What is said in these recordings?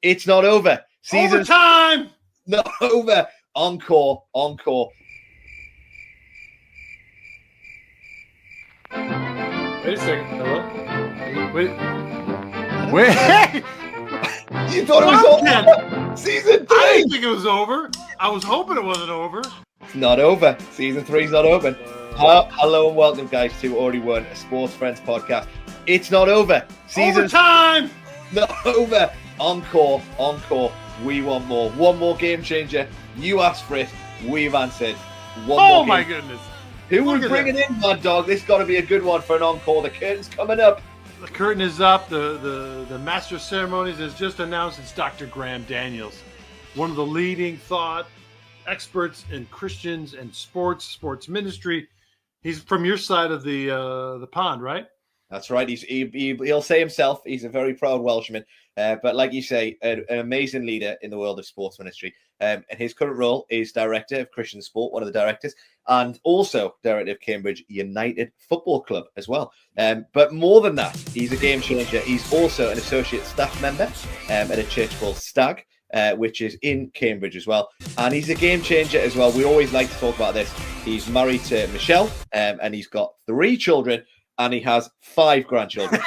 It's not over. Season time. Not over. Encore. Wait a second. Hello? Wait. You thought it was over? Season 3. I didn't think it was over. I was hoping it wasn't over. It's not over. Season 3's not open. Hello and welcome, guys, to Already Won, a Sports Friends podcast. It's not over. Season time. Not over. Encore. We want more. One more game changer. You asked for it. We've answered. Oh my goodness. Who will bring it in, Mad Dog? This got to be a good one for an encore. The curtain's coming up. The curtain is up. The master of ceremonies has just announced it's Dr. Graham Daniels, one of the leading thought experts in Christians and sports ministry. He's from your side of the pond, right? That's right. He'll say himself he's a very proud Welshman, but like you say, an amazing leader in the world of sports ministry. And his current role is director of Christian sport, one of the directors, and also director of Cambridge United Football Club as well. But more than that, he's a game changer. He's also an associate staff member at a church called StAG, which is in Cambridge as well. And he's a game changer as well. We always like to talk about this. He's married to Michelle, and he's got 3 children, and he has 5 grandchildren.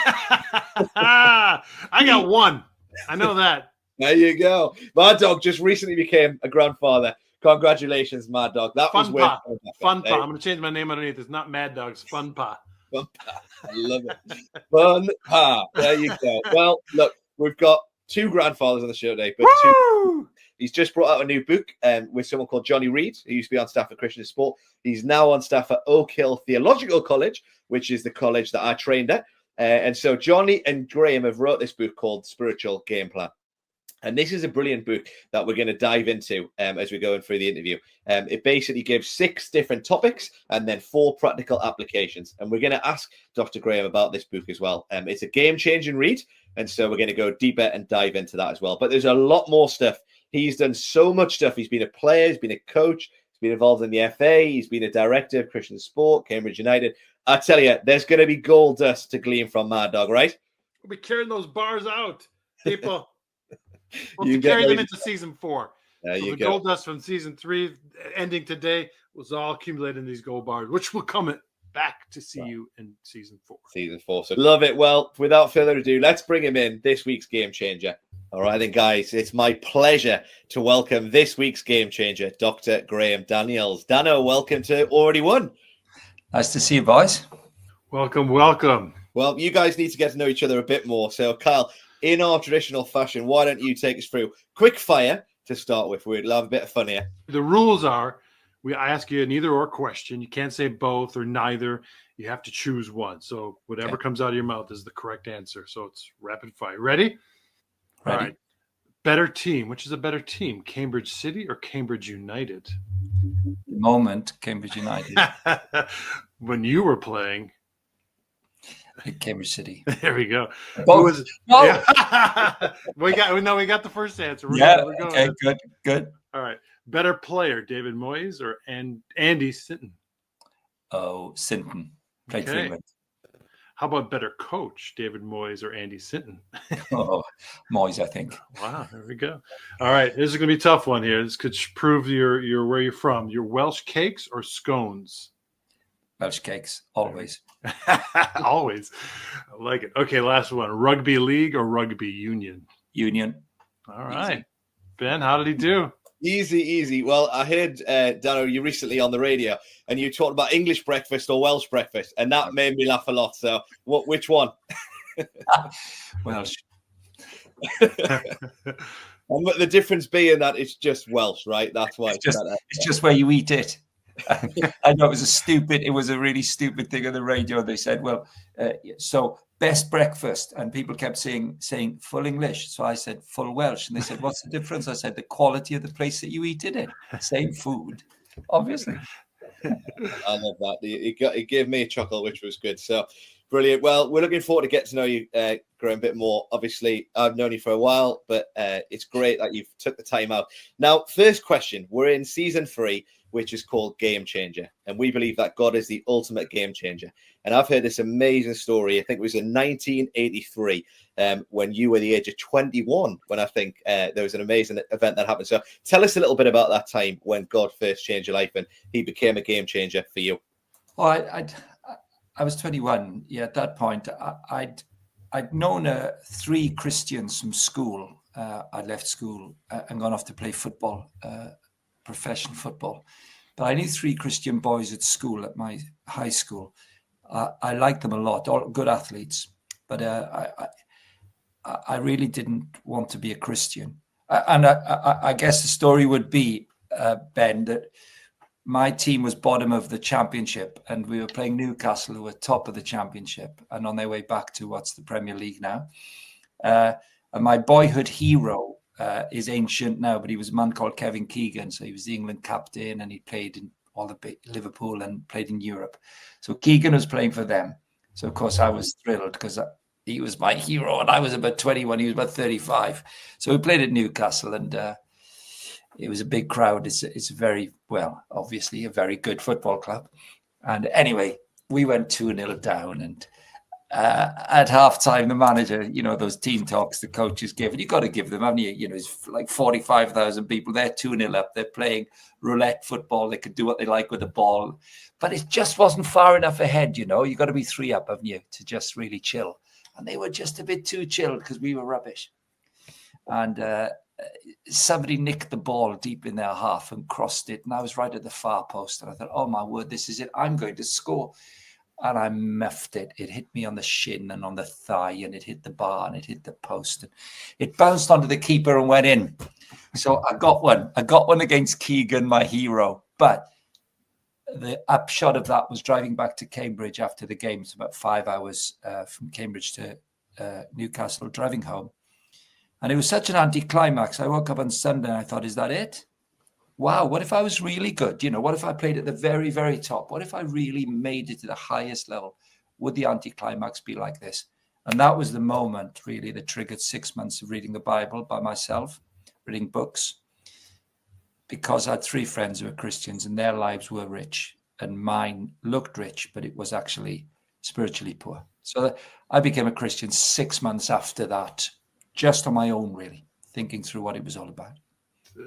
I got 1. I know that. There you go. Mad Dog just recently became a grandfather. Congratulations, Mad Dog. That Fun was Pa. Fun Pa. I'm going to change my name underneath. It's not Mad Dog. It's Fun Pa. Fun Pa. I love it. Fun Pa. There you go. Well, look, we've got 2 grandfathers on the show today, but 2. He's just brought out a new book with someone called Johnny Reed, who used to be on staff at Christian Sport. He's now on staff at Oak Hill Theological College, which is the college that I trained at. And so Johnny and Graham have wrote this book called Spiritual Game Plan. And this is a brilliant book that we're going to dive into as we're going through the interview. It basically gives 6 different topics and then 4 practical applications. And we're going to ask Dr. Graham about this book as well. It's a game-changing read. And so we're going to go deeper and dive into that as well. But there's a lot more stuff. He's done so much stuff. He's been a player. He's been a coach. He's been involved in the FA. He's been a director of Christian Sport, Cambridge United. I tell you, there's going to be gold dust to glean from Mad Dog, right? We'll be carrying those bars out, people. We'll carry them into season 4. There you the go. Gold dust from season 3 ending today was all accumulated in these gold bars, which will come back to see you in season 4. Season 4. So love it. Well, without further ado, let's bring him in, this week's game changer. All right, then, guys, it's my pleasure to welcome this week's game changer, Dr. Graham Daniels. Dano, welcome to Already Won. Nice to see you, boys. Welcome. Well, you guys need to get to know each other a bit more. So, Kyle, in our traditional fashion, why don't you take us through quick fire to start with? We'd love a bit of fun here. The rules are, I ask you an either or question. You can't say both or neither. You have to choose one. So whatever comes out of your mouth is the correct answer. So it's rapid fire. Ready? All right. Better team. Which is a better team? Cambridge City or Cambridge United? The moment, Cambridge United. When you were playing, Cambridge City. There we go. Both. Yeah. we got the first answer. We're going. Good. All right. Better player, David Moyes or Andy Sinton? Oh, Sinton. Played for England. How about better coach, David Moyes or Andy Sinton? Oh, Moyes, I think. Wow, there we go. All right, this is going to be a tough one here. This could prove you're where you're from. Your Welsh cakes or scones? Welsh cakes, always. Always. I like it. Okay, last one. Rugby league or rugby union? Union. All right. Easy. Ben, how did he do? Easy. Well, I heard, Dano, you recently on the radio, and you talked about English breakfast or Welsh breakfast, and that made me laugh a lot. So, which one? Welsh. And the difference being that it's just Welsh, right? That's why. It's just where you eat it. I know it was a really stupid thing on the radio. They said, well, so best breakfast, and people kept saying full English. So I said full Welsh, and they said, what's the difference? I said the quality of the place that you eat in. Same food, obviously. I love that. It gave me a chuckle, which was good. So brilliant. Well, we're looking forward to get to know you, Graham, a bit more. Obviously, I've known you for a while, but it's great that you've took the time out. Now, first question. We're in season 3. which is called Game Changer. And we believe that God is the ultimate game changer. And I've heard this amazing story. I think it was in 1983, when you were the age of 21, when I think there was an amazing event that happened. So tell us a little bit about that time when God first changed your life and he became a game changer for you. Oh, I was 21. Yeah, at that point, I'd known 3 Christians from school. I'd left school and gone off to play football, professional football. But I knew 3 Christian boys at school, at my high school. I liked them a lot, all good athletes. But I really didn't want to be a Christian. And I guess the story would be, Ben, that my team was bottom of the championship and we were playing Newcastle, who were top of the championship and on their way back to what's the Premier League now. And my boyhood hero is ancient now, but he was a man called Kevin Keegan. So he was the England captain and he played in all the Liverpool and played in Europe. So Keegan was playing for them. So, of course, I was thrilled because he was my hero and I was about 21. He was about 35. So we played at Newcastle and it was a big crowd. It's a very, well, obviously a very good football club. And anyway, we went 2-0 down and at halftime, the manager, those team talks the coaches give, and you've got to give them, haven't you? It's like 45,000 people. They're 2-0 up. They're playing roulette football. They could do what they like with the ball. But it just wasn't far enough ahead, You've got to be 3 up, haven't you, to just really chill. And they were just a bit too chilled because we were rubbish. And somebody nicked the ball deep in their half and crossed it. And I was right at the far post. And I thought, oh, my word, this is it. I'm going to score. And I muffed it. It hit me on the shin and on the thigh, and it hit the bar and it hit the post. And it bounced onto the keeper and went in. So I got one. I got one against Keegan, my hero. But the upshot of that was driving back to Cambridge after the game. It's about 5 hours from Cambridge to Newcastle, driving home. And it was such an anticlimax. I woke up on Sunday and I thought, is that it? Wow, what if I was really good? What if I played at the very, very top? What if I really made it to the highest level? Would the anticlimax be like this? And that was the moment, really, that triggered 6 months of reading the Bible by myself, reading books, because I had 3 friends who were Christians and their lives were rich and mine looked rich, but it was actually spiritually poor. So I became a Christian 6 months after that, just on my own, really, thinking through what it was all about.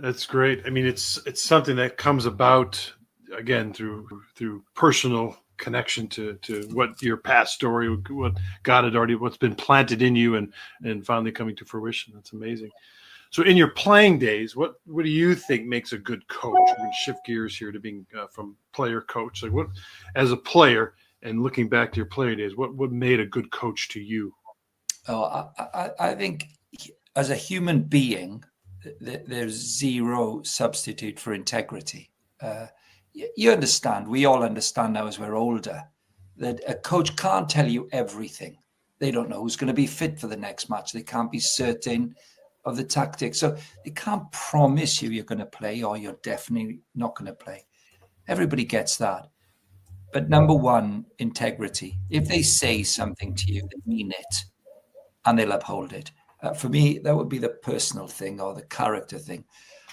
That's great. I mean, it's something that comes about, again, through personal connection to what your past story, what God had already, what's been planted in you and finally coming to fruition. That's amazing. So in your playing days, what do you think makes a good coach? We're going to shift gears here to being from player coach. Like what, as a player and looking back to your player days, what made a good coach to you? Oh, I think as a human being, there's zero substitute for integrity. You understand, we all understand now as we're older, that a coach can't tell you everything. They don't know who's going to be fit for the next match. They can't be certain of the tactics. So they can't promise you you're going to play or you're definitely not going to play. Everybody gets that. But number one, integrity. If they say something to you, they mean it and they'll uphold it. For me, that would be the personal thing or the character thing.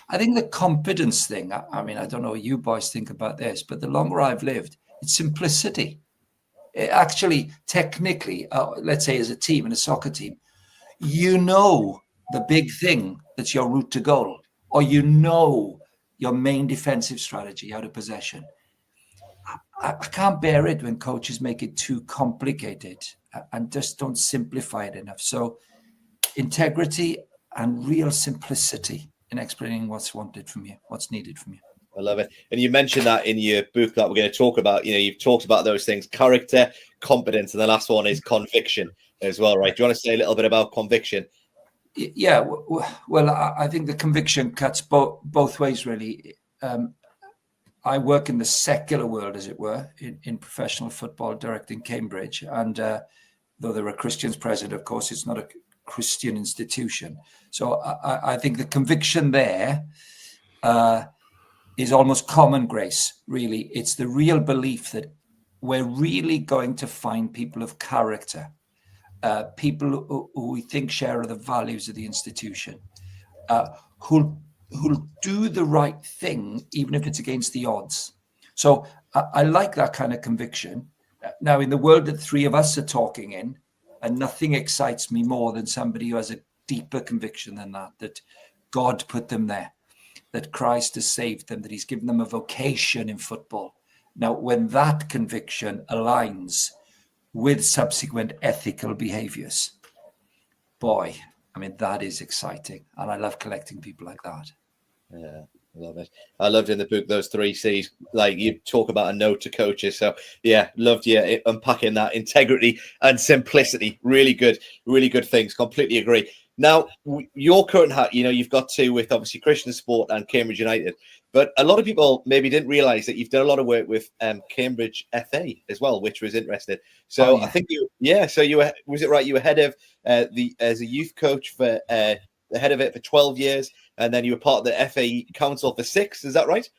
I think the competence thing, I mean, I don't know what you boys think about this, but the longer I've lived, it's simplicity. Actually, technically, let's say as a team, in a soccer team, the big thing that's your route to goal, or your main defensive strategy out of possession. I can't bear it when coaches make it too complicated and just don't simplify it enough. So integrity and real simplicity in explaining what's wanted from you, what's needed from you. I love it. And you mentioned that in your book that we're going to talk about. You've talked about those things: character, competence, and the last one is conviction as well, right? Do you want to say a little bit about conviction? Yeah, well, I think the conviction cuts both ways, really. I work in the secular world, as it were, in professional football, directing Cambridge. And though there are Christians present, of course, it's not a Christian institution. So I think the conviction there is almost common grace, really. It's the real belief that we're really going to find people of character, people who we think share the values of the institution, who'll who'll do the right thing, even if it's against the odds. So I like that kind of conviction. Now, in the world that three of us are talking in, and nothing excites me more than somebody who has a deeper conviction than that God put them there, that Christ has saved them, that he's given them a vocation in football. Now, when that conviction aligns with subsequent ethical behaviors, boy, I mean, that is exciting. And I love collecting people like that. Yeah, I love it. I loved in the book those 3 C's. Like you talk about a no to coaches. So yeah, loved you unpacking that integrity and simplicity. Really good things. Completely agree. Now, your current hat, you've got 2 with obviously Christian Sport and Cambridge United, but a lot of people maybe didn't realise that you've done a lot of work with Cambridge FA as well, which was interesting. So I think so you were, was it right? You were head of as a youth coach for the head of it for 12 years, and then you were part of the FA Council for 6. Is that right?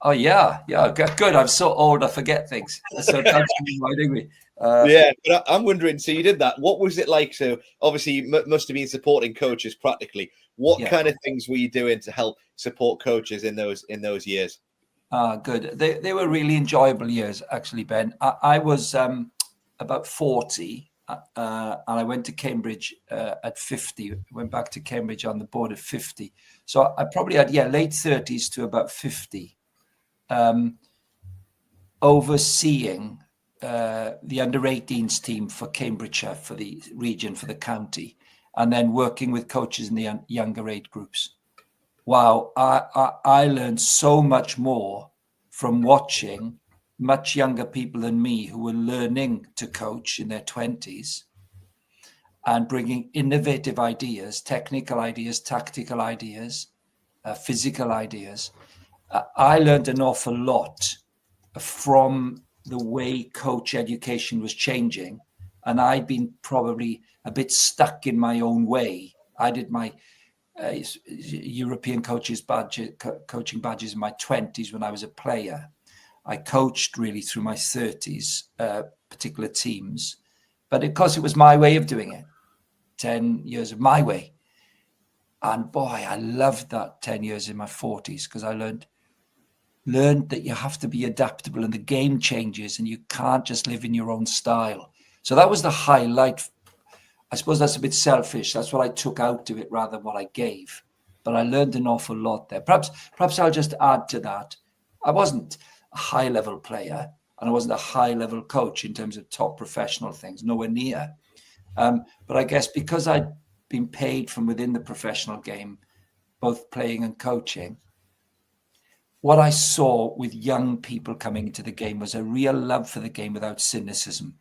Oh yeah, good. I'm so old, I forget things. So thanks for reminding me. Yeah, but I'm wondering. So you did that. What was it like? So obviously, you must have been supporting coaches practically. What kind of things were you doing to help support coaches in those years? Good. They were really enjoyable years, actually, Ben. I was about 40, and I went to Cambridge at 50. Went back to Cambridge on the board at 50. So I probably had late 30s to about 50. Overseeing the under-18s team for Cambridgeshire, for the region, for the county, and then working with coaches in the younger age groups. Wow, I learned so much more from watching much younger people than me who were learning to coach in their 20s and bringing innovative ideas, technical ideas, tactical ideas, physical ideas. I learned an awful lot from the way coach education was changing, and I'd been probably a bit stuck in my own way. I did my European coaching badges in my 20s when I was a player. I coached really through my 30s, particular teams, but because it was my way of doing it, 10 years of my way. And boy, I loved that 10 years in my 40s because I learned that you have to be adaptable and the game changes and you can't just live in your own style. So that was the highlight. I suppose that's a bit selfish. That's what I took out of it rather than what I gave. But I learned an awful lot there. Perhaps I'll just add to that. I wasn't a high-level player and I wasn't a high-level coach in terms of top professional things, nowhere near. But I guess because I'd been paid from within the professional game, both playing and coaching, what I saw with young people coming into the game was a real love for the game without cynicism.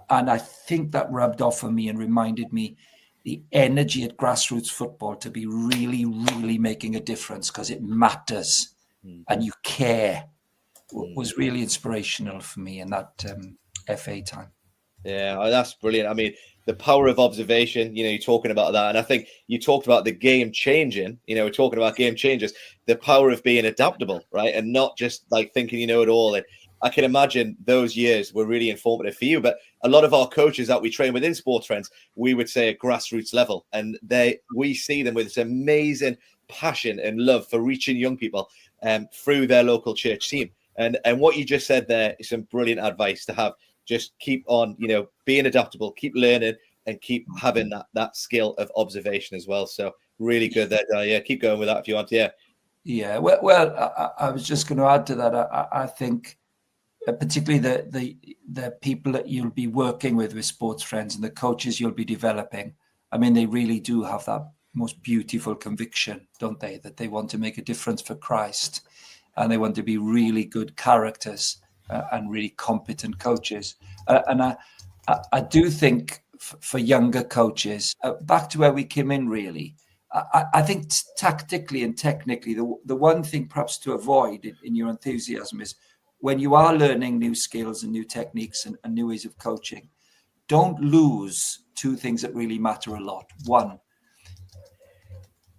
And I think that rubbed off on me and reminded me the energy at grassroots football to be really, really making a difference because it matters and you care was really inspirational for me in that FA time. Yeah, that's brilliant. I mean, the power of observation, you're talking about that. And I think you talked about the game changing, we're talking about game changers, the power of being adaptable, right? And not just like thinking you know it all. And I can imagine those years were really informative for you. But a lot of our coaches that we train within Sports Friends, we would say at grassroots level. And we see them with this amazing passion and love for reaching young people through their local church team. And what you just said there is some brilliant advice to have. Just keep on, being adaptable, keep learning, and keep having that skill of observation as well. So really good there. Keep going with that if you want. Yeah. Well, I was just going to add to that. I think particularly the people that you'll be working with Sports Friends and the coaches you'll be developing. I mean, they really do have that most beautiful conviction, don't they? That they want to make a difference for Christ, and they want to be really good characters. And really competent coaches. And I do think for younger coaches, back to where we came in really, I think tactically and technically, the one thing perhaps to avoid in your enthusiasm is when you are learning new skills and new techniques and new ways of coaching, don't lose 2 things that really matter a lot. One,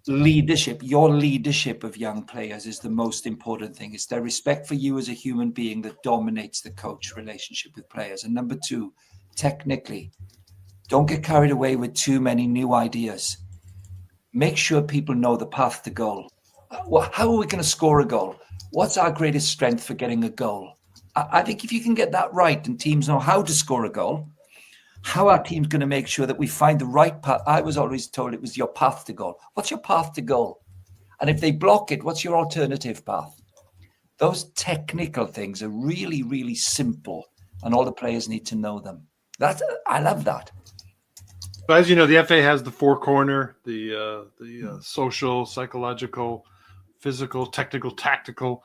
leadership. Your leadership of young players is the most important thing. It's their respect for you as a human being that dominates the coach relationship with players. And number 2, technically, don't get carried away with too many new ideas. make sure people know the path to goal. How are we going to score a goal? What's our greatest strength for getting a goal? I think if you can get that right and teams know how to score a goal, how are teams going to make sure that we find the right path? I was always told it was your path to goal. What's your path to goal? And if they block it, what's your alternative path? Those technical things are really, really simple, and all the players need to know them. I love that. But as you know, the FA has the four corner, the social, psychological, physical, technical, tactical.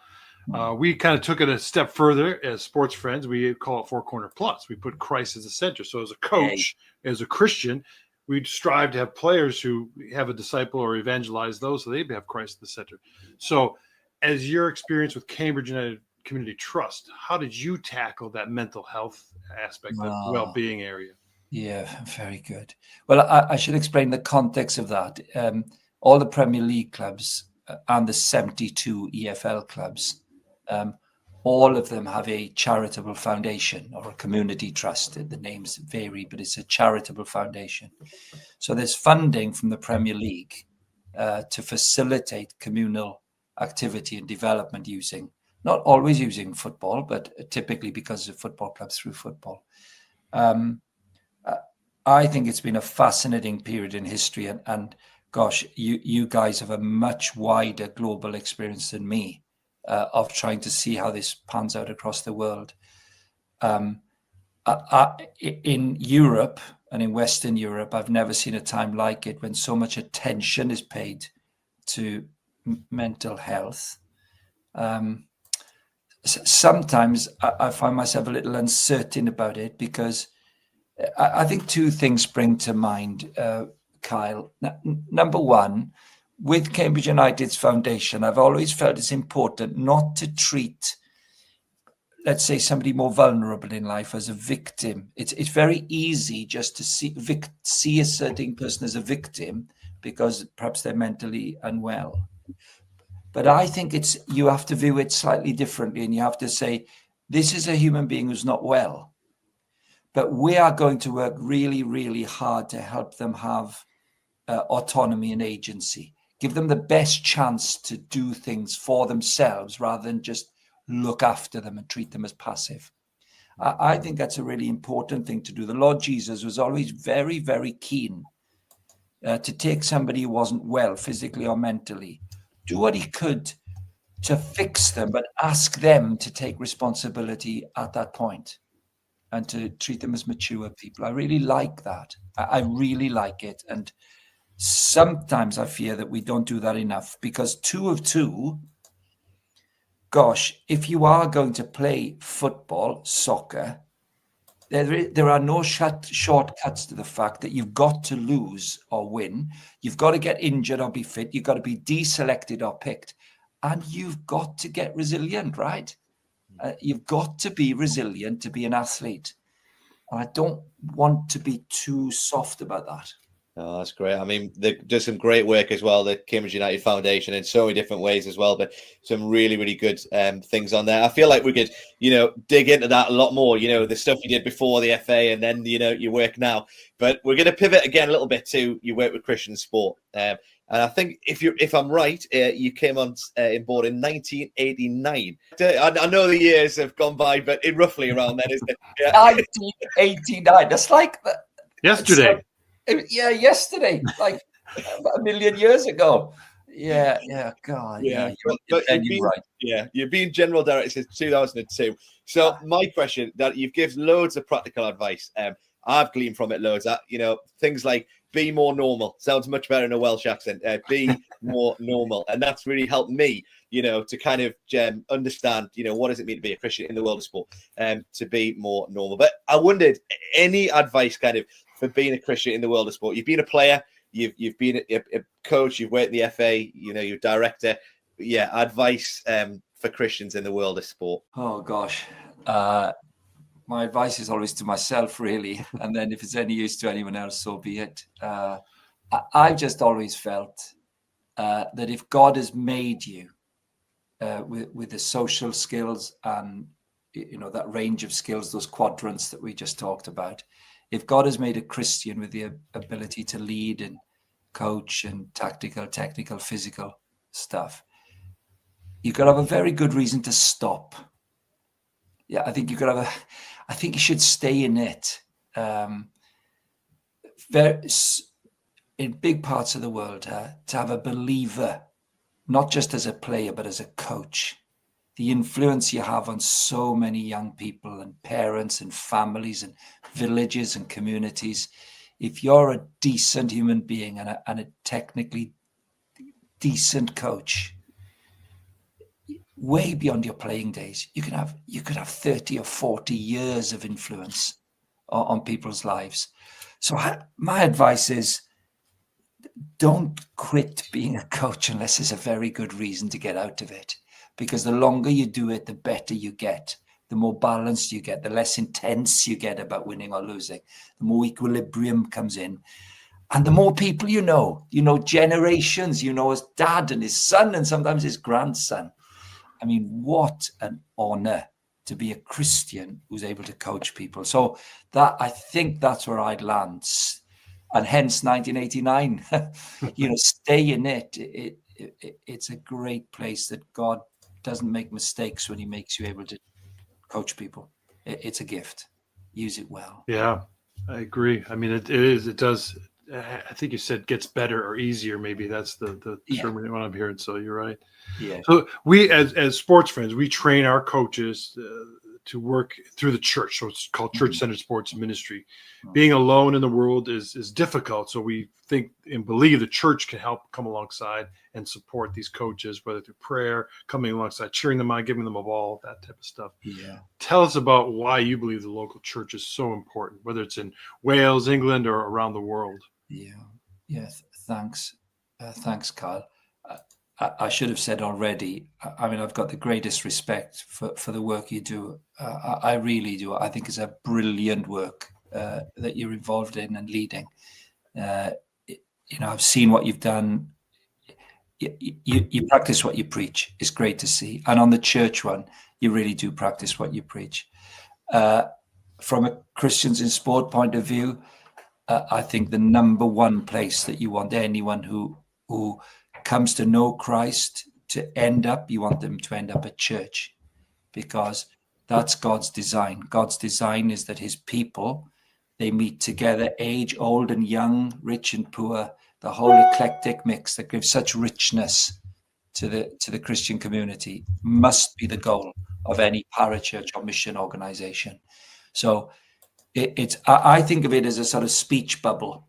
We kind of took it a step further as sports friends. We call it Four Corner Plus. We put Christ as the center. So as a coach, as a Christian, we strive to have players who have a disciple or evangelize those so they have Christ at the center. So as your experience with Cambridge United Community Trust, how did you tackle that mental health aspect, that well-being area? Yeah, very good. Well, I should explain the context of that. All the Premier League clubs and the 72 EFL clubs, all of them have a charitable foundation or a community trust. The names vary, but it's a charitable foundation. So there's funding from the Premier League to facilitate communal activity and development not always using football, but typically because of football clubs through football. I think it's been a fascinating period in history, and gosh, you guys have a much wider global experience than me of trying to see how this pans out across the world. In Europe and in Western Europe, I've never seen a time like it when so much attention is paid to mental health. Sometimes I find myself a little uncertain about it because I think two things spring to mind, Kyle. Number one, with Cambridge United's foundation, I've always felt it's important not to treat, let's say, somebody more vulnerable in life as a victim. It's very easy just to see a certain person as a victim because perhaps they're mentally unwell. But I think you have to view it slightly differently, and you have to say, this is a human being who's not well. But we are going to work really, really hard to help them have autonomy and agency. Give them the best chance to do things for themselves rather than just look after them and treat them as passive. I think that's a really important thing to do. The Lord Jesus was always very, very keen to take somebody who wasn't well physically or mentally, do what he could to fix them, but ask them to take responsibility at that point and to treat them as mature people. I really like that. I really like it. And sometimes I fear that we don't do that enough because 2 of 2, gosh, if you are going to play football, soccer, there are no shortcuts to the fact that you've got to lose or win. You've got to get injured or be fit. You've got to be deselected or picked. And you've got to get resilient, right? You've got to be resilient to be an athlete. And I don't want to be too soft about that. Oh, that's great. I mean, they do some great work as well, the Cambridge United Foundation, in so many different ways as well, but some really, really good things on there. I feel like we could, dig into that a lot more, the stuff you did before the FA and then, your work now. But we're going to pivot again a little bit to your work with Christian sport. And I think if I'm right, you came on board in 1989. I know the years have gone by, but roughly around then, isn't it? Yeah. 1989. That's like yesterday. Yesterday, like a million years ago. Yeah, God. Yeah, you're right. Yeah, you've been general director since 2002. So my question, that you've given loads of practical advice. I've gleaned from it loads. Things like be more normal. Sounds much better in a Welsh accent. Be more normal. And that's really helped me, to kind of understand, what does it mean to be a Christian in the world of sport, to be more normal. But I wondered, any advice kind of for being a Christian in the world of sport? You've been a player, you've been a coach, you've worked in the FA, you're director. Yeah, advice for Christians in the world of sport. Oh, gosh. My advice is always to myself, really. And then if it's any use to anyone else, so be it. I've just always felt that if God has made you with the social skills and, that range of skills, those quadrants that we just talked about, if God has made a Christian with the ability to lead coach and tactical, technical, physical stuff, you've got to have a very good reason to stop. Yeah, I think I think you should stay in it. In big parts of the world, to have a believer, not just as a player, but as a coach, the influence you have on so many young people and parents and families and villages and communities. If you're a decent human being and a technically decent coach, way beyond your playing days, you could have 30 or 40 years of influence on people's lives. So my advice is, don't quit being a coach unless there's a very good reason to get out of it. Because the longer you do it, the better you get, the more balanced you get, the less intense you get about winning or losing, the more equilibrium comes in. And the more people you know generations, his dad and his son and sometimes his grandson. I mean, what an honor to be a Christian who's able to coach people. So I think that's where I'd land. And hence 1989, stay in it. It's a great place that God doesn't make mistakes when he makes you able to coach people. It's a gift. Use it well. Yeah, I agree. I mean, it does. I think you said gets better or easier. Maybe that's the term what I'm hearing. So you're right. Yeah. So we, as sports friends, we train our coaches to work through the church. So it's called church-centered sports ministry. Being alone in the world is difficult. So we think and believe the church can help come alongside and support these coaches, whether through prayer, coming alongside, cheering them on, giving them a ball, that type of stuff. Yeah. Tell us about why you believe the local church is so important, whether it's in Wales, England, or around the world. Yeah. Yes. Thanks. Thanks, Carl. I should have said already, I mean, I've got the greatest respect for the work you do. I really do. I think it's a brilliant work that you're involved in and leading. I've seen what you've done. You practice what you preach. It's great to see. And on the church one, you really do practice what you preach. From a Christians in Sport point of view, I think the number one place that you want anyone who comes to know Christ you want them to end up at church, because that's God's design. God's design is that his people, they meet together, age, old and young, rich and poor, the whole eclectic mix that gives such richness to the Christian community must be the goal of any parachurch or mission organization. So I think of it as a sort of speech bubble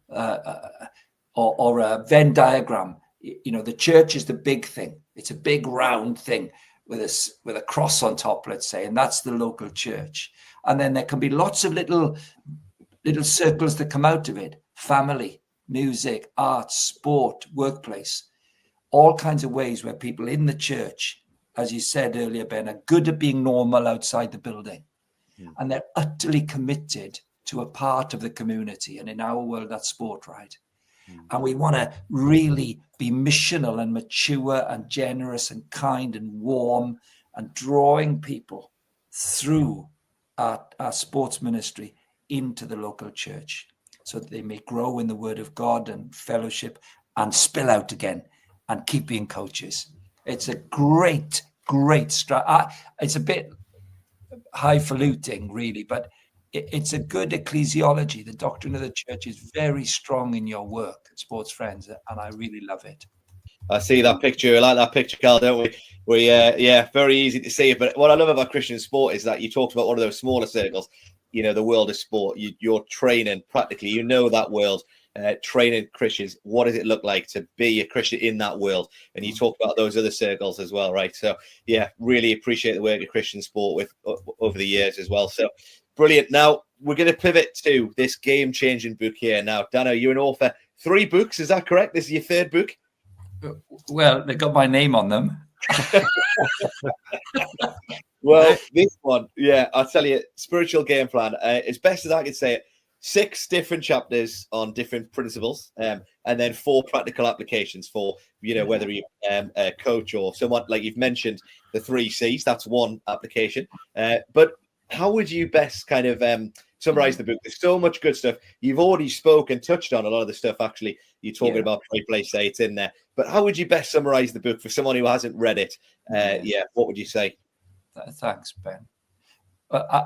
or a Venn diagram. The church is the big thing. It's a big round thing with a cross on top, let's say, and that's the local church. And then there can be lots of little circles that come out of it: family, music, arts, sport, workplace, all kinds of ways where people in the church, as you said earlier, Ben, are good at being normal outside the building. And they're utterly committed to a part of the community. And in our world, that's sport, right? And we want to really be missional and mature and generous and kind and warm and drawing people through our sports ministry into the local church so that they may grow in the word of God and fellowship and spill out again and keep being coaches. It's a great strategy. It's a bit highfalutin, really, but it's a good ecclesiology. The doctrine of the church is very strong in your work, sports friends, and I really love it. I see that picture. I like that picture, Carl, don't we? Very easy to see it. But what I love about Christian sport is that you talked about one of those smaller circles, the world of sport. You're training practically, that world, training Christians. What does it look like to be a Christian in that world? And you talk about those other circles as well, right? So, really appreciate the work of Christian sport with over the years as well. So, brilliant. Now, we're going to pivot to this game-changing book here. Now, Dano, you're an author. 3 books, is that correct? This is your 3rd book? Well, they got my name on them. Well, this one, I'll tell you, spiritual game plan. As best as I can say it, 6 different chapters on different principles, and then 4 practical applications for, whether you're a coach or someone, like you've mentioned, the 3 C's, that's one application. But how would you best kind of summarize the book. There's so much good stuff. You've already spoken, touched on a lot of the stuff. Actually, you're talking about play, say it's in there. But how would you best summarize the book for someone who hasn't read it? What would you say? Thanks, Ben.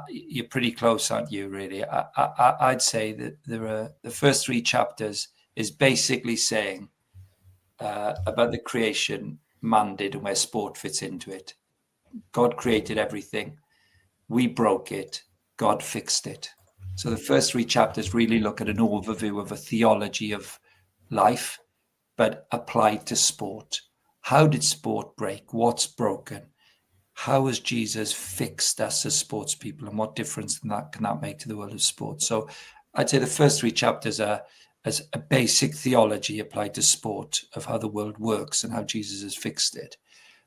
You're pretty close, aren't you? Really, I'd say that the first 3 chapters is basically saying about the creation man did and where sport fits into it. God created everything. We broke it. God fixed it. So the first 3 chapters really look at an overview of a theology of life, but applied to sport. How did sport break? What's broken? How has Jesus fixed us as sports people, and what difference can that make to the world of sport? So I'd say the first 3 chapters are as a basic theology applied to sport of how the world works and how Jesus has fixed it.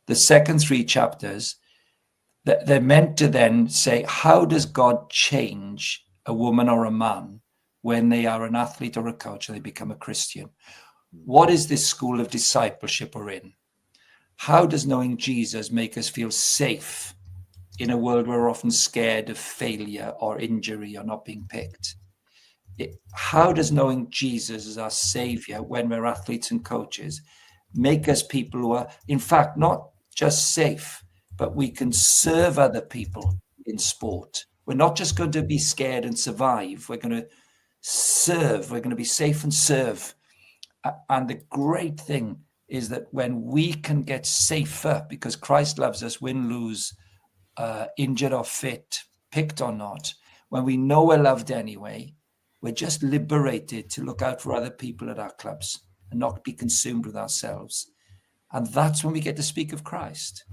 The second 3 chapters, they're meant to then say, how does God change a woman or a man when they are an athlete or a coach and they become a Christian? What is this school of discipleship we're in? How does knowing Jesus make us feel safe in a world where we're often scared of failure or injury or not being picked? How does knowing Jesus as our Savior when we're athletes and coaches make us people who are, in fact, not just safe, but we can serve other people in sport? We're not just going to be scared and survive. We're going to serve. We're going to be safe and serve. And the great thing is that when we can get safer because Christ loves us, win, lose, injured or fit, picked or not, when we know we're loved anyway, we're just liberated to look out for other people at our clubs and not be consumed with ourselves. And that's when we get to speak of Christ.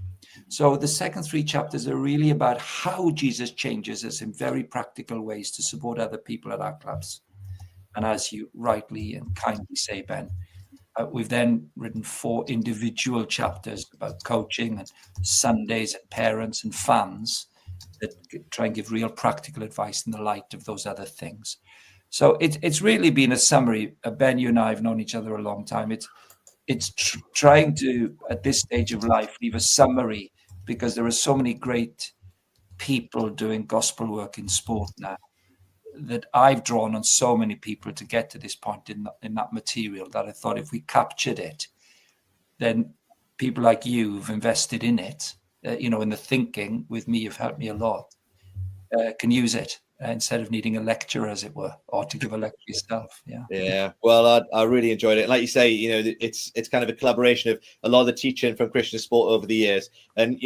So the second 3 chapters are really about how Jesus changes us in very practical ways to support other people at our clubs. And as you rightly and kindly say, Ben, we've then written 4 individual chapters about coaching and Sundays and parents and fans that try and give real practical advice in the light of those other things. So it's really been a summary. Ben, you and I have known each other a long time. It's trying to, at this stage of life, leave a summary, because there are so many great people doing gospel work in sport now that I've drawn on so many people to get to this point in that material, that I thought if we captured it, then people like you who've invested in it, in the thinking with me, you've helped me a lot, can use it instead of needing a lecture, as it were, or to give a lecture yourself. Yeah. Well, I really enjoyed it. And like you say, it's kind of a collaboration of a lot of the teaching from Christian sport over the years. And,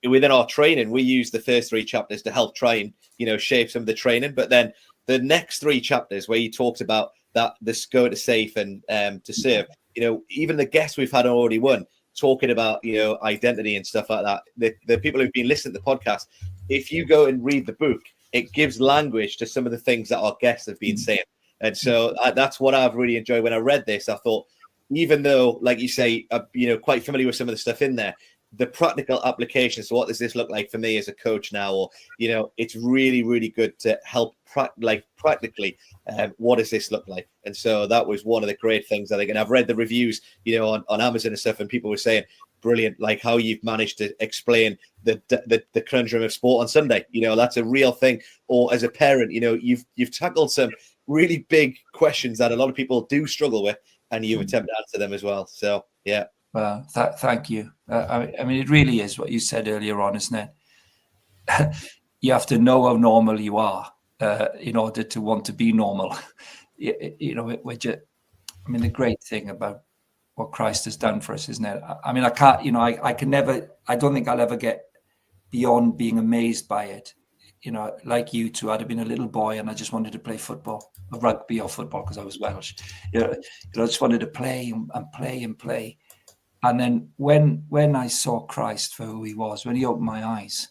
within our training, we use the first 3 chapters to help try and, shape some of the training. But then the next 3 chapters where you talked about that, this go to safe and to serve, even the guests we've had already won, talking about, identity and stuff like that. The people who've been listening to the podcast, if you go and read the book, it gives language to some of the things that our guests have been saying. And so that's what I've really enjoyed. When I read this, I thought, even though, like you say, quite familiar with some of the stuff in there, the practical applications. So what does this look like for me as a coach now? Or, it's really, really good to help practically. What does this look like? And so that was one of the great things, I think. And I've read the reviews, on Amazon and stuff, and people were saying, brilliant, like how you've managed to explain the conundrum of sport on Sunday. That's a real thing. Or as a parent, you've tackled some really big questions that a lot of people do struggle with, and you've attempted to answer them as well. So, yeah. Well, thank you. I mean, it really is what you said earlier on, isn't it? You have to know how normal you are in order to want to be normal. The great thing about what Christ has done for us, isn't it? I mean, I can't, I don't think I'll ever get beyond being amazed by it. Like you two, I'd have been a little boy and I just wanted to play football, or rugby or football, because I was Welsh. I just wanted to play and play and play. And then when I saw Christ for who he was, when he opened my eyes,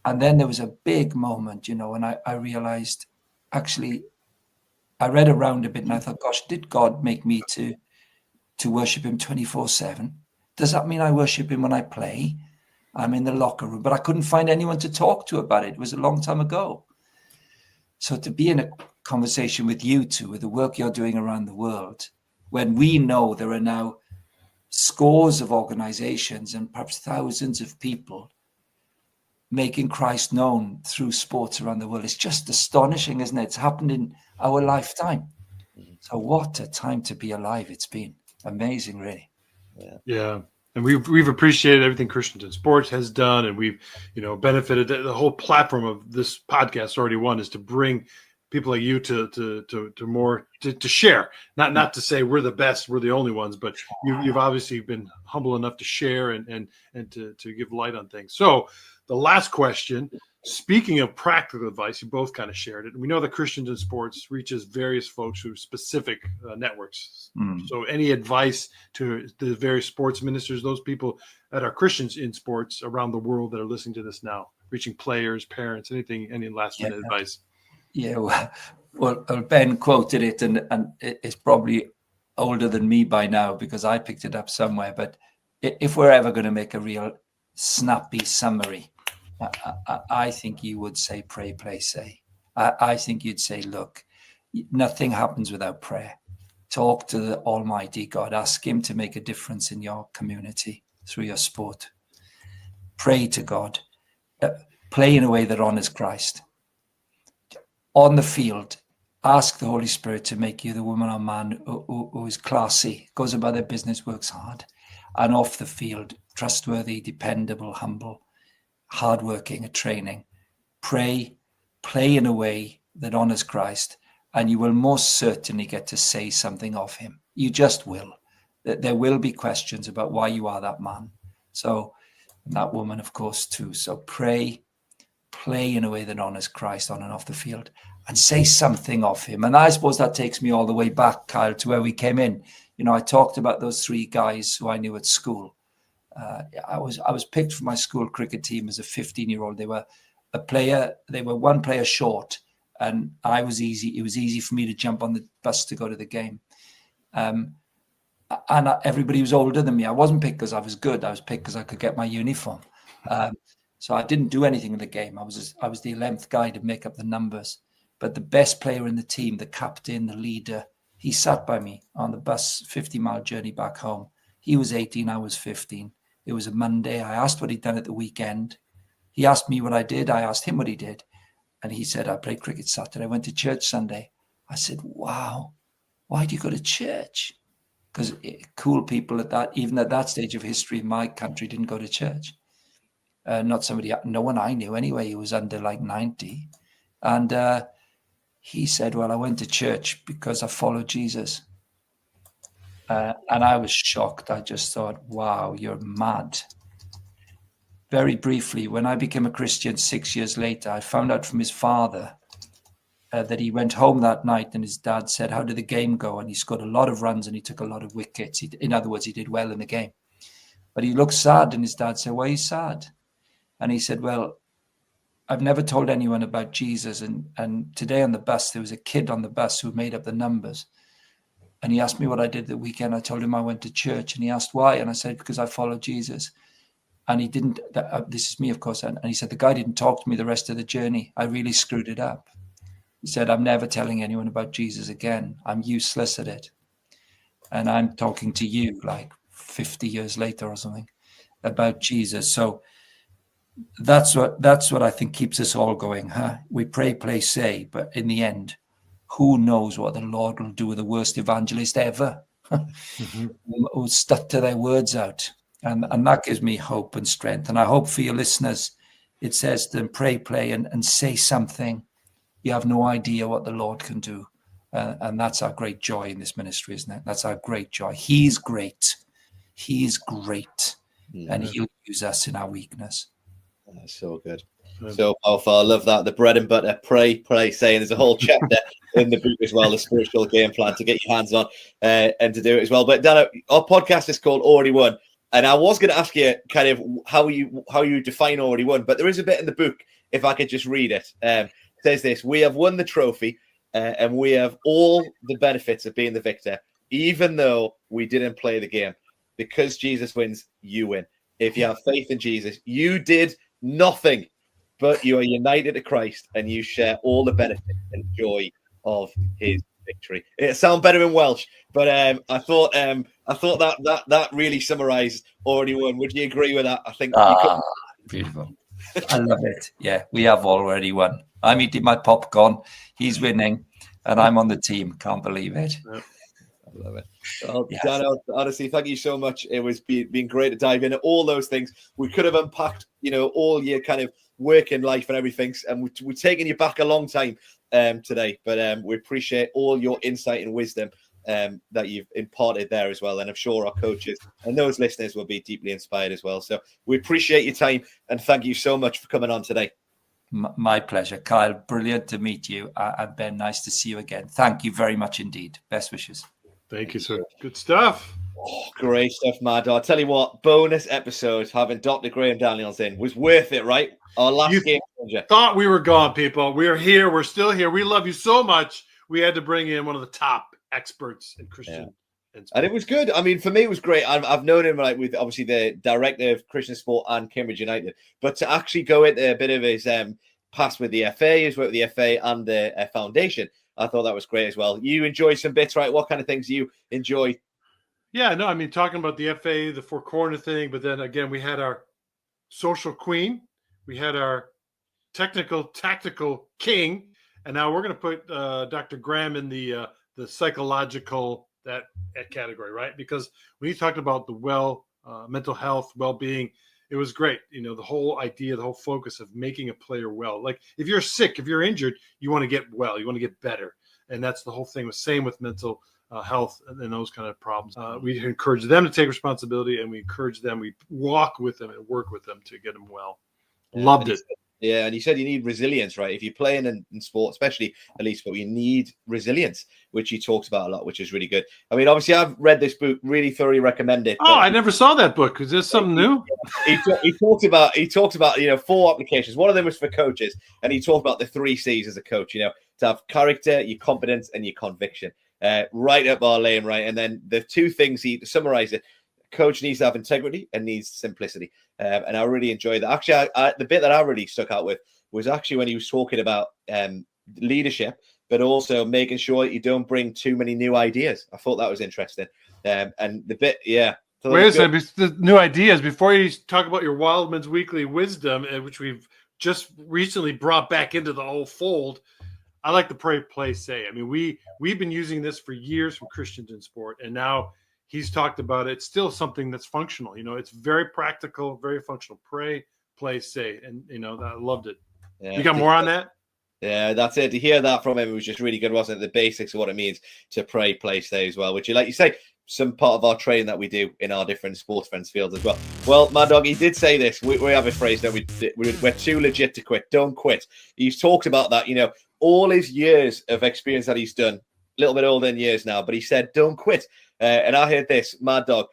and then there was a big moment, and I realized, actually, I read around a bit and I thought, gosh, did God make me to worship him 24/7? Does that mean I worship him when I play? I'm in the locker room, but I couldn't find anyone to talk to about it. It was a long time ago. So to be in a conversation with you two, with the work you're doing around the world, when we know there are now scores of organizations and perhaps thousands of people making Christ known through sports around the world. It's just astonishing, isn't it? It's happened in our lifetime. So what a time to be alive it's been. Amazing, really. Yeah. And we've appreciated everything Christian Sports has done, and we've benefited. The whole platform of this podcast, Already Won, is to bring people like you to more to share, not to say we're the best, we're the only ones, but you've obviously been humble enough to share and to give light on things. So the last question, speaking of practical advice, you both kind of shared it. We know that Christians in Sports reaches various folks through specific networks. So any advice to the various sports ministers, those people that are Christians in sports around the world that are listening to this now, reaching players, parents, any last minute advice? Yeah, well, Ben quoted it, and it's probably older than me by now because I picked it up somewhere. But if we're ever going to make a real snappy summary, I think you would say pray, play, say. I think you'd say, look, nothing happens without prayer. Talk to the Almighty God. Ask him to make a difference in your community through your sport. Pray to God. Play in a way that honors Christ. On the field, ask the Holy Spirit to make you the woman or man who is classy, goes about their business, works hard. And off the field, trustworthy, dependable, humble, hardworking at training. Pray, play in a way that honors Christ, and you will most certainly get to say something of him. You just will. There will be questions about why you are that man. So, and that woman, of course, too. So pray, play in a way that honors Christ on and off the field, and say something of him. And I suppose that takes me all the way back, Kyle, to where we came in. I talked about those three guys who I knew at school. I was picked for my school cricket team as a 15-year-old. They were one player short, and it was easy for me to jump on the bus to go to the game. And everybody was older than me. I wasn't picked because I was good. I was picked because I could get my uniform. So I didn't do anything in the game. I was the 11th guy to make up the numbers. But the best player in the team, the captain, the leader, he sat by me on the bus, 50-mile journey back home. He was 18, I was 15. It was a Monday. I asked what he'd done at the weekend. He asked me what I did. I asked him what he did. And he said, I played cricket Saturday. I went to church Sunday. I said, wow, why do you go to church? Because cool people even at that stage of history in my country didn't go to church. No one I knew anyway. He was under like 90. And he said, well, I went to church because I followed Jesus. And I was shocked. I just thought, wow, you're mad. Very briefly, when I became a Christian 6 years later, I found out from his father that he went home that night and his dad said, how did the game go? And he scored a lot of runs and he took a lot of wickets. In other words, he did well in the game. But he looked sad, and his dad said, why are you sad? And he said, well, I've never told anyone about Jesus. And today on the bus, there was a kid on the bus who made up the numbers. And he asked me what I did the weekend. I told him I went to church, and he asked why. And I said, because I followed Jesus. And he didn't, this is me, of course. And he said, the guy didn't talk to me the rest of the journey. I really screwed it up. He said, I'm never telling anyone about Jesus again. I'm useless at it. And I'm talking to you like 50 years later or something about Jesus. So that's what I think keeps us all going. Huh? We pray, play, say, but in the end, who knows what the Lord will do with the worst evangelist ever, who stuck to their words out. And that gives me hope and strength. And I hope for your listeners, it says to them, pray, play, and say something. You have no idea what the Lord can do. And that's our great joy in this ministry, isn't it? That's our great joy. He's great. He's great. Yeah. And he'll use us in our weakness. That's so good. So powerful. I love that. The bread and butter, pray, play, say. And there's a whole chapter in the book as well, the spiritual game plan to get your hands on and to do it as well. But Dan, our podcast is called Already Won. And I was going to ask you kind of how you define Already Won, but there is a bit in the book, if I could just read it. It says this: we have won the trophy and we have all the benefits of being the victor, even though we didn't play the game. Because Jesus wins, you win. If you have faith in Jesus, you did nothing, but you are united to Christ and you share all the benefits and joy of his victory. It sounds better in Welsh, but I thought that really summarized Already Won. Would you agree with that? I think beautiful. I love it. Yeah, we have already won. I'm eating my popcorn. He's winning, and I'm on the team. Can't believe it. Yep. I love it. Well, Yes. Dan, honestly, thank you so much. It was been great to dive into all those things. We could have unpacked, all your kind of working life and everything, and we're taking you back a long time today. But we appreciate all your insight and wisdom that you've imparted there as well. And I'm sure our coaches and those listeners will be deeply inspired as well. So we appreciate your time and thank you so much for coming on today. My pleasure, Kyle. Brilliant to meet you. And Ben, nice to see you again. Thank you very much indeed. Best wishes. Thank you, sir. Good stuff. Oh, great stuff, Mad. I'll tell you what, bonus episode having Dr. Graham Daniels in was worth it, right? Our last game changer. Thought we were gone, people. We're here. We're still here. We love you so much. We had to bring in one of the top experts in Christian. Yeah. And it was good. I mean, for me, it was great. I've known him with obviously the director of Christian Sport and Cambridge United, but to actually go into a bit of his past with the FA, his work with the FA and the foundation, I thought that was great as well. You enjoy some bits, right? What kind of things do you enjoy? Yeah, no, I mean, talking about the FA, the four corner thing, but then again, we had our social queen, we had our tactical king, and now we're going to put Dr. Graham in the psychological that category, right? Because when you talked about the mental health, well-being, it was great. The whole idea, the whole focus of making a player well. Like if you're sick, if you're injured, you want to get well, you want to get better. And that's the whole thing. Same with mental health and those kind of problems. We encourage them to take responsibility, and we encourage them, we walk with them and work with them to get them well. Loved it. Yeah, and you said you need resilience, right? If you're playing in sport, especially elite sport, you need resilience, which he talks about a lot, which is really good. I mean, obviously, I've read this book, really thoroughly recommend it. Oh, I never saw that book. Is this something new? He talked about 4 applications. One of them was for coaches, and he talked about the 3 C's as a coach. To have character, your competence, and your conviction. Right up our lane, right? And then the 2 things he summarized it. Coach needs to have integrity and needs simplicity. And I really enjoyed that. Actually, the bit that I really stuck out with was actually when he was talking about leadership, but also making sure that you don't bring too many new ideas. I thought that was interesting. And the bit, yeah. Wait a second. The new ideas, before you talk about your Wildman's Weekly Wisdom, which we've just recently brought back into the whole fold, I like the pray, play, say. I mean, we've been using this for years from Christians in sport, and now he's talked about it. It's still something that's functional. It's very practical, very functional. Pray, play, say. And, I loved it. Yeah, you got more on that? Yeah, that's it. To hear that from him, it was just really good, wasn't it? The basics of what it means to pray, play, say as well, which, like you say, some part of our training that we do in our different sports friends fields as well. Well, Mad Dog, he did say this. We have a phrase that we're too legit to quit. Don't quit. He's talked about that, all his years of experience that he's done, a little bit older than years now, but he said, don't quit. And I heard this, Mad Dog,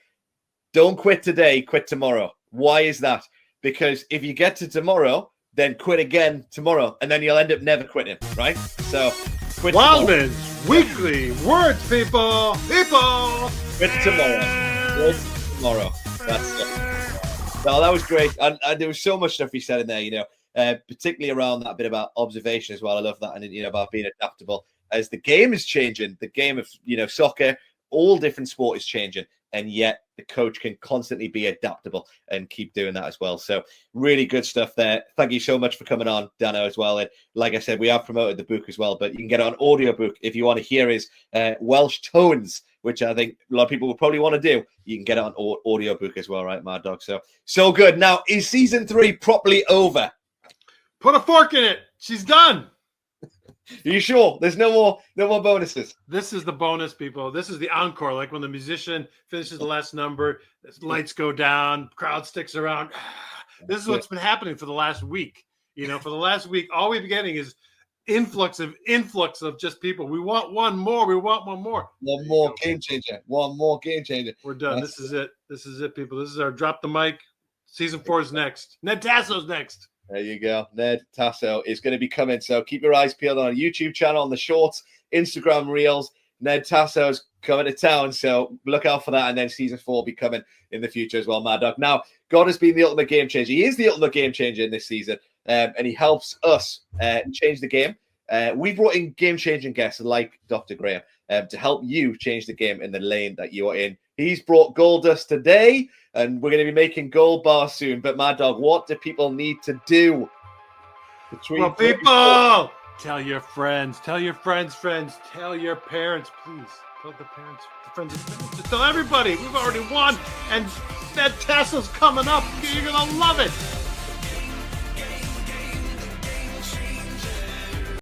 don't quit today, quit tomorrow. Why is that? Because if you get to tomorrow, then quit again tomorrow, and then you'll end up never quitting, right? So, quit Wildman's Weekly Words, people! Quit tomorrow. Quit tomorrow. That's it. No, that was great. And there was so much stuff he said in there, particularly around that bit about observation as well. I love that. And, about being adaptable. As the game is changing, the game of, soccer, all different sport is changing, and yet the coach can constantly be adaptable and keep doing that as well. So really good stuff there. Thank you so much for coming on, Dano, as well. And like I said, we have promoted the book as well, but you can get it on audiobook if you want to hear his Welsh tones, which I think a lot of people will probably want to do. You can get it on audiobook as well, right, Mad Dog? So good. Now, is season 3 properly over? Put a fork in it. She's done. Are you sure? There's no more bonuses. This is the bonus, people. This is the encore. Like when the musician finishes the last number, lights go down, crowd sticks around. This is what's been happening for the last week. For the last week, all we've been getting is influx of just people. We want one more. One more game changer. We're done. This is it, people. This is our drop the mic. Season 4 is next. Ned Tasso's next. There you go. Ned Tasso is going to be coming. So keep your eyes peeled on our YouTube channel, on the shorts, Instagram reels. Ned Tasso's coming to town. So look out for that. And then season 4 will be coming in the future as well, Mad Dog. Now, God has been the ultimate game changer. He is the ultimate game changer in this season. And he helps us change the game. We brought in game-changing guests like Dr. Graham. to help you change the game in the lane that you are in. He's brought gold dust today, and we're going to be making gold bars soon. But Mad Dog, what do people need to do? Well, people, tell your friends, tell your friends, tell your parents, please. Tell the parents, the friends and parents. Just tell everybody. We've already won, and that Tesla's coming up. You're going to love it.